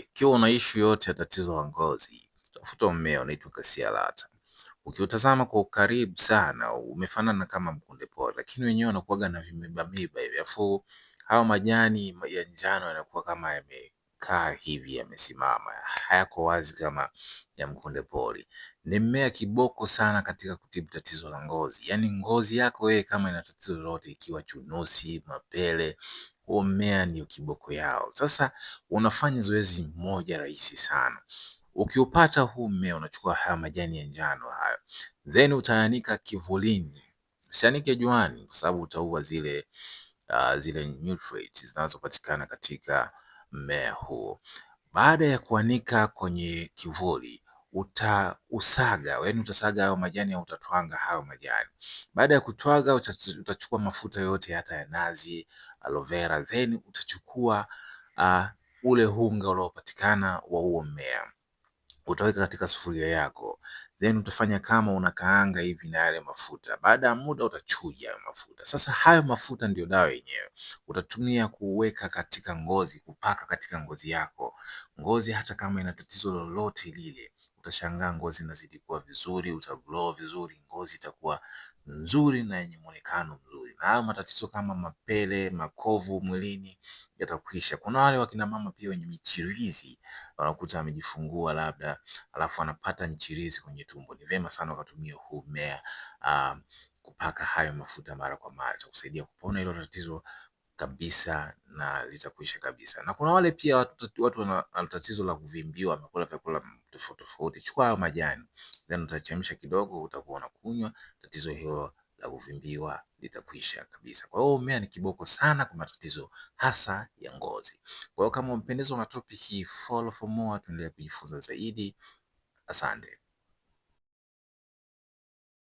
Ikiwa una issue yote ya tatizo la ngozi, tafuta mmea unaitwa Cassia lata. Ukiutazama kwa ukaribu sana umefanana kama mkunde pori, lakini wenyewe wanakuwaga na vimiba miba hivi, afu hao majani ya njano yanakuwa kama yamekaa hivi yamesimama, hayako wazi kama ya mkunde pori. Ni mmea kiboko sana katika kutibu tatizo la ngozi, yaani ngozi yako wewe kama ina tatizo lolote, ikiwa chunusi, mapele, huo mmea ndio kiboko yao. Sasa unafanya zoezi moja rahisi sana. Ukiupata huu mmea unachukua haya majani ya njano hayo, then utaanika kivulini. Usianike juani kwa sababu utaua zile nutrients zinazopatikana katika mmea huo. Baada ya kuanika kwenye kivuli, utausaga, yaani utasaga hayo majani au utatwanga hayo majani. Baada ya kutwaga utachukua mafuta yote hata ya nazi, aloe vera, then utachukua ule unga uliopatikana wa huo mmea utaweka katika sufuria yako, then utafanya kama unakaanga hivi na yale mafuta. Baada ya muda utachuja hayo mafuta. Sasa hayo mafuta ndio dawa yenyewe, utatumia kuweka katika ngozi, kupaka katika ngozi yako. Ngozi hata kama ina tatizo lolote lile, utashangaa ngozi inazidi kuwa vizuri, utaglow vizuri, ngozi itakuwa nzuri na yenye muonekano mzuri, na hayo matatizo kama mapele, makovu mwilini yatakwisha. Kuna wale wakina mama pia wenye michirizi, wanakuta amejifungua labda alafu anapata mchirizi kwenye tumbo, ni vyema sana ukatumia huu mmea kupaka hayo mafuta mara kwa mara, itakusaidia kupona hilo tatizo kabisa na litakwisha kabisa. Na kuna wale pia watu wana tatizo la kuvimbiwa, wamekula vyakula tofauti tofauti, chukua hayo majani then utachemsha kidogo, utakuwa unakunywa, tatizo hilo la kuvimbiwa litakwisha kabisa. Kwa hiyo mmea ni kiboko sana kwa matatizo hasa ya ngozi. Kwa hiyo kama umependezwa na topic hii, follow for more, tuendelee kujifunza zaidi. Asante.